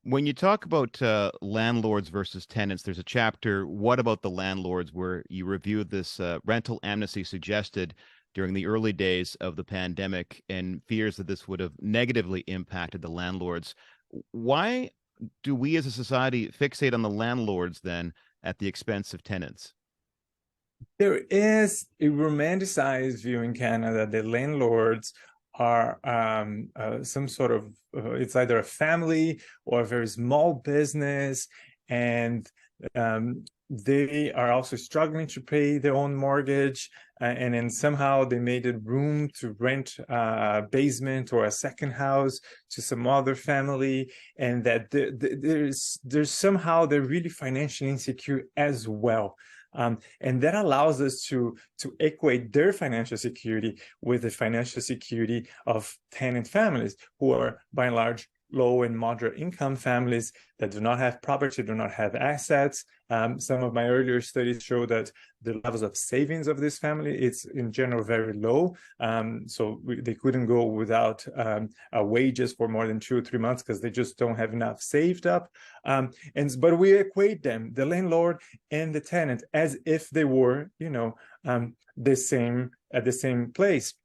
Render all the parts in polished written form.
When you talk about landlords versus tenants, there's a chapter, What About the Landlords, where you review this rental amnesty suggested during the early days of the pandemic and fears that this would have negatively impacted the landlords. Why do we as a society fixate on the landlords then at the expense of tenants? There is a romanticized view in Canada that landlords are some sort of, it's either a family or a very small business, and they are also struggling to pay their own mortgage. And then somehow they made it room to rent a basement or a second house to some other family, and that there's somehow they're really financially insecure as well. And that allows us to equate their financial security with the financial security of tenant families, who are by and large low and moderate income families that do not have property, do not have assets. Some of my earlier studies show that the levels of savings of this family, it's in general very low. They couldn't go without wages for more than 2 or 3 months because they just don't have enough saved up. But we equate them, the landlord and the tenant, as if they were, the same at the same place.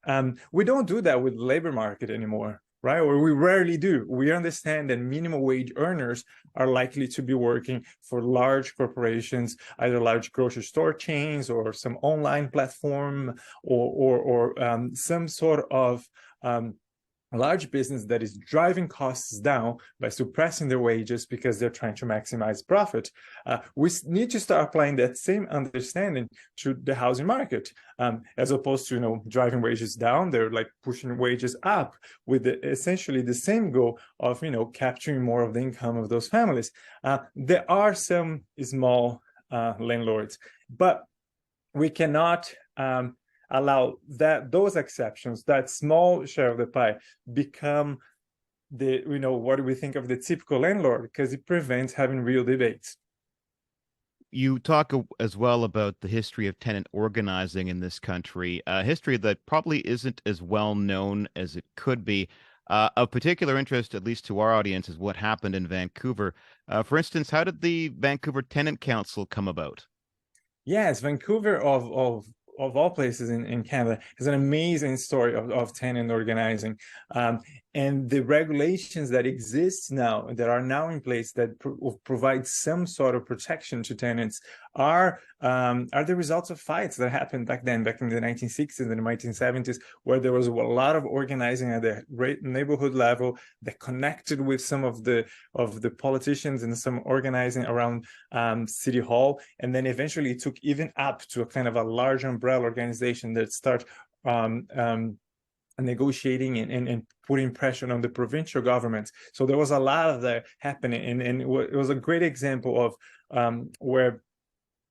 We don't do that with the labor market anymore, right? Or we rarely do. We understand that minimum wage earners are likely to be working for large corporations, either large grocery store chains or some online platform, or some sort of a large business that is driving costs down by suppressing their wages because they're trying to maximize profit. We need to start applying that same understanding to the housing market, as opposed to driving wages down. They're like pushing wages up with essentially the same goal of capturing more of the income of those families. There are some small landlords, but we cannot allow those exceptions, that small share of the pie, become what do we think of the typical landlord, because it prevents having real debates. You talk as well about the history of tenant organizing in this country, a history that probably isn't as well known as it could be. Of particular interest, at least to our audience, is what happened in Vancouver. For instance, how did the Vancouver Tenant Council come about? Yes, Vancouver of all places in Canada has an amazing story of tenant organizing. And the regulations that exist now, that are now in place, that provide some sort of protection to tenants, are the results of fights that happened back in the 1960s and the 1970s, where there was a lot of organizing at the neighborhood level that connected with some of the politicians, and some organizing around City Hall. And then eventually it took even up to a kind of a large umbrella organization that start negotiating and putting pressure on the provincial governments. So there was a lot of that happening, and it was a great example of where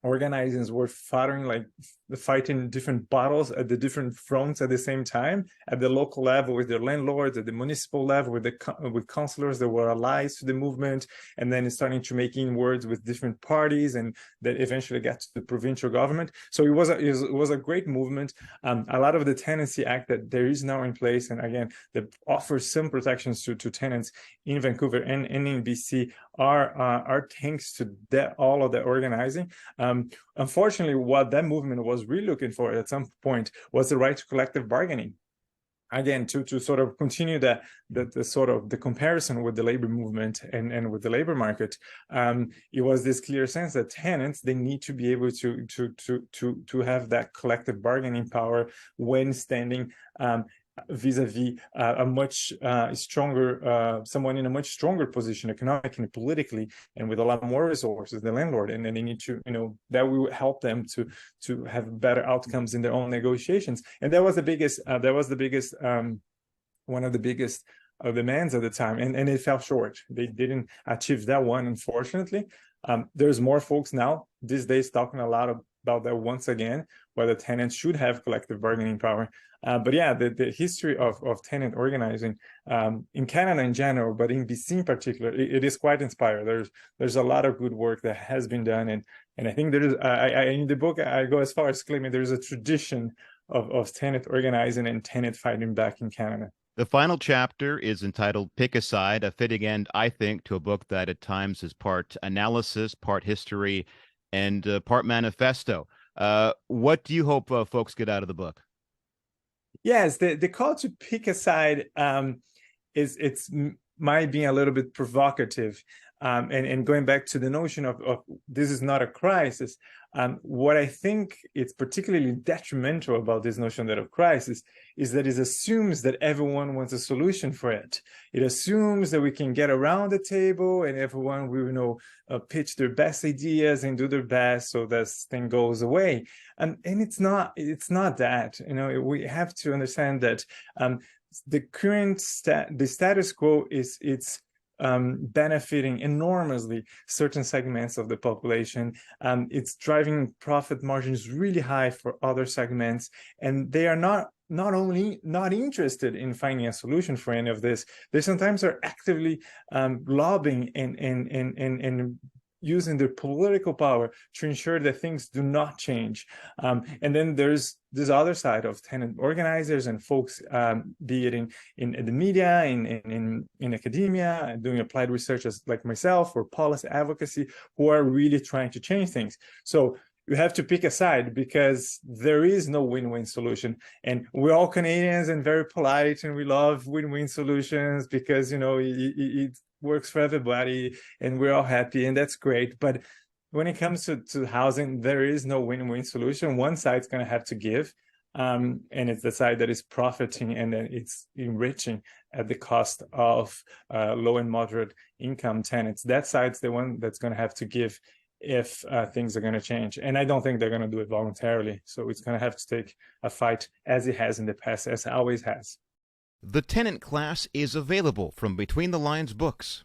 organizers were fighting different battles at the different fronts at the same time, at the local level with their landlords, at the municipal level with councillors that were allies to the movement, and then starting to make inroads with different parties, and that eventually got to the provincial government. So it was a great movement. A lot of the Tenancy Act that there is now in place, and again, that offers some protections to tenants in Vancouver and in BC, are thanks to all of the organizing. Unfortunately, what that movement was really looking for at some point was the right to collective bargaining. Again, to sort of continue the sort of the comparison with the labor movement and with the labor market, it was this clear sense that tenants, they need to be able to have that collective bargaining power when standing vis-a-vis a much stronger someone in a much stronger position economically and politically, and with a lot more resources, the landlord. And then they need to, that will help them to have better outcomes in their own negotiations. And that was the biggest one of the biggest demands at the time, and it fell short. They didn't achieve that one, unfortunately. There's more folks now these days talking a lot about that once again, whether tenants should have collective bargaining power. But yeah, the history of tenant organizing in Canada in general, but in BC in particular, it is quite inspiring. There's a lot of good work that has been done, and I think there is. In the book, I go as far as claiming there is a tradition of tenant organizing and tenant fighting back in Canada. The final chapter is entitled Pick a Side, a fitting end, I think, to a book that at times is part analysis, part history, and part manifesto. What do you hope folks get out of the book? Yes, the call to pick a side it's might be a little bit provocative. And going back to the notion of this is not a crisis, what I think it's particularly detrimental about this notion that of crisis is that it assumes that everyone wants a solution for it. It assumes that we can get around the table and everyone will, pitch their best ideas and do their best so this thing goes away. And it's not that. We have to understand that the current the status quo is benefiting enormously certain segments of the population. It's driving profit margins really high for other segments, and they are not only not interested in finding a solution for any of this, they sometimes are actively lobbying and using their political power to ensure that things do not change. And then there's this other side of tenant organizers and folks, be it in the media, in academia, doing applied research as like myself, or policy advocacy, who are really trying to change things. So you have to pick a side because there is no win-win solution. And we're all Canadians and very polite, and we love win-win solutions because, it works for everybody and we're all happy, and that's great. But when it comes to housing, there is no win-win solution. One side's going to have to give, and it's the side that is profiting and then it's enriching at the cost of low and moderate income tenants. That side's the one that's going to have to give if things are going to change. And I don't think they're going to do it voluntarily. So it's going to have to take a fight, as it has in the past, as it always has. The Tenant Class is available from Between the Lines Books.